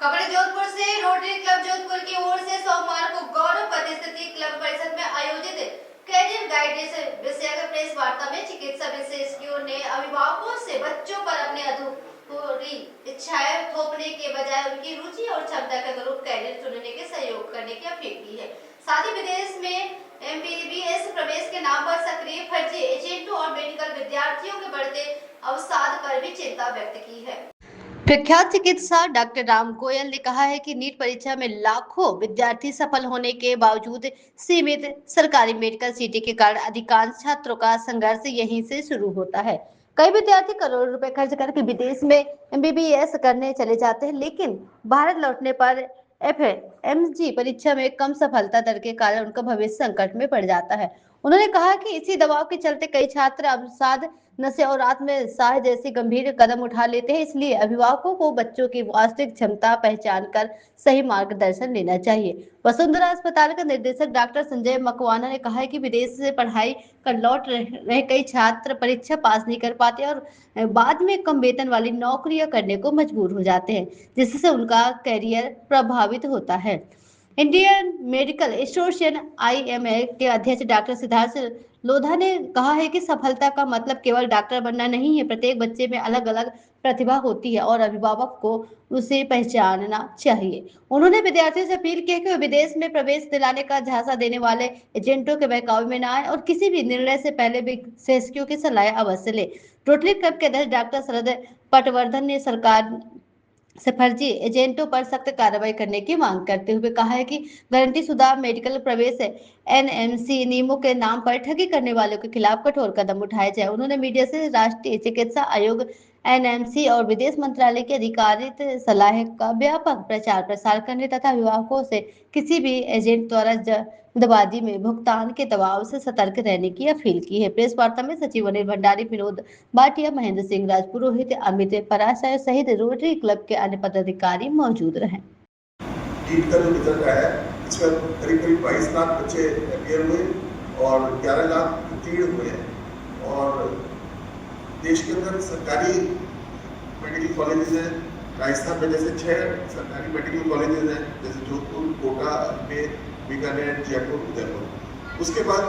खबर जोधपुर से। Rotary club Jodhpur की ओर से सोमवार को गौरव प्रतिष्ठित क्लब परिषद में आयोजित कैरियर गाइडेंस विषय प्रेस वार्ता में चिकित्सा विशेषज्ञों ने अभिभावकों से बच्चों पर अपने अधूरी इच्छाएं थोपने के बजाय उनकी रुचि और क्षमता के अनुरूप कैरियर चुनने के सहयोग करने की अपील की है। साथ ही विदेश में MBBS प्रवेश के नाम पर सक्रिय फर्जी एजेंटों और मेडिकल विद्यार्थियों के बढ़ते अवसाद पर भी चिंता व्यक्त की है। प्रख्यात चिकित्सा डॉक्टर राम गोयल ने कहा है कि नीट परीक्षा में लाखों विद्यार्थी सफल होने के बावजूद सीमित सरकारी मेडिकल सीटें के कारण अधिकांश छात्रों का संघर्ष यहीं से शुरू होता है। कई विद्यार्थी करोड़ों रुपए खर्च करके विदेश में MBBS करने चले जाते हैं, लेकिन भारत लौटने पर FMG परीक्षा में कम सफलता दर के कारण उनका भविष्य संकट में पड़ जाता है। उन्होंने कहा कि इसी दबाव के चलते कई छात्र अवसाद, नशे और आत्महत्या जैसे गंभीर कदम उठा लेते हैं। इसलिए अभिभावकों को बच्चों की वास्तविक क्षमता पहचान कर सही मार्गदर्शन लेना चाहिए। वसुंधरा अस्पताल का निर्देशक डॉक्टर संजय मकवाना ने कहा है कि विदेश से पढ़ाई कर लौट रहे कई छात्र परीक्षा पास नहीं कर पाते और बाद में कम वेतन वाली नौकरियां करने को मजबूर हो जाते हैं, जिससे उनका करियर प्रभावित होता है। इंडियन मेडिकल एसोसिएशन IMA के अध्यक्ष डॉक्टर सिद्धार्थ लोधा ने कहा है कि सफलता का मतलब केवल डॉक्टर बनना नहीं है। प्रत्येक बच्चे में अलग अलग प्रतिभा होती है और अभिभावक को उसे पहचानना चाहिए। उन्होंने विद्यार्थियों से अपील की है कि वे विदेश में प्रवेश दिलाने का झांसा देने वाले एजेंटों के बहकावे में न आए और किसी भी निर्णय से पहले विशेषज्ञों की सलाह अवश्य ले। रोटरी क्लब के अध्यक्ष डॉक्टर शरद पटवर्धन ने सरकार से फर्जी एजेंटों पर सख्त कार्रवाई करने की मांग करते हुए कहा है कि गारंटी शुदा मेडिकल प्रवेश NMC नियमों के नाम पर ठगी करने वालों के खिलाफ कठोर कदम उठाए जाए। उन्होंने मीडिया से राष्ट्रीय चिकित्सा आयोग NMC और विदेश मंत्रालय की अधिकारित सलाह का व्यापक प्रचार प्रसार करने तथा अभिभावकों से किसी भी एजेंट द्वारा जल्दबाजी में भुगतान के दबाव से सतर्क रहने की अपील की है। प्रेस वार्ता में सचिव अनिल भंडारी, विनोद भाटिया, महेंद्र सिंह राजपुरोहित, अमित पराशर सहित रोटरी क्लब के अन्य पदाधिकारी मौजूद रहे। नीट का जो रिजल्ट आया है, इसमें करीब 22 लाख बच्चे अपियर हुए और 11 लाख उत्तीर्ण हुए हैं और देश के अंदर सरकारी मेडिकल कॉलेजेस हैं। राजस्थान में जैसे 6 सरकारी मेडिकल कॉलेजेस हैं, जैसे जोधपुर, कोटा, अजमेर, बीकानेर, जयपुर, उदयपुर। उसके बाद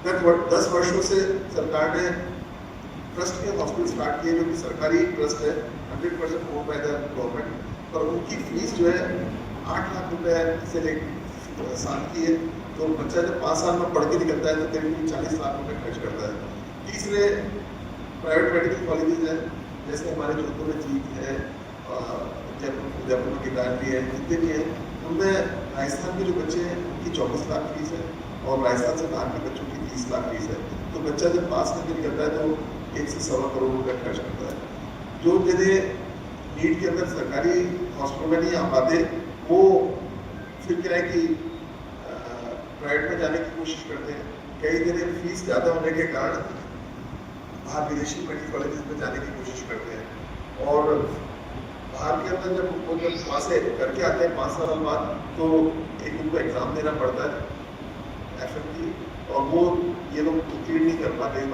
गत 10 वर्षों से सरकार ने ट्रस्ट के हॉस्पिटल स्टार्ट किए, जो कि सरकारी ट्रस्ट है, 100% ओन बाय द गवर्नमेंट, और उनकी फीस जो है 8 लाख रुपए से लेकर साल की है। तो बच्चा जब 5 साल में पढ़ के निकलता है तो करीब 40 लाख रुपए खर्च करता है। तीसरे प्राइवेट मेडिकल कॉलेजेस हैं, जैसे हमारे जोधपुर में जीत है, उदयपुर में गिरदावरी है, जितने भी हैं उनमें राजस्थान के जो बच्चे हैं उनकी 24 लाख फीस है और राजस्थान से बाहर के बच्चों की 30 लाख फीस है। तो बच्चा जब पास करके निकलता है तो 1 से सवा करोड़ रुपये खर्च करता है। जो जगह नीट के अंदर सरकारी हॉस्पिटल में नहीं आ पाते, वो फिर क्या है कि प्राइवेट में जाने की कोशिश करते हैं। कई जगह फीस ज़्यादा होने के कारण बाहर विदेशी मेडिकल कॉलेजेस में जाने की कोशिश करते हैं और बाहर के अंदर जब वो वहाँ से करके आते हैं 5 साल बाद, तो एक उनको एग्ज़ाम देना पड़ता है FMG, और वो ये लोग उत्तीर्ण नहीं कर पाते।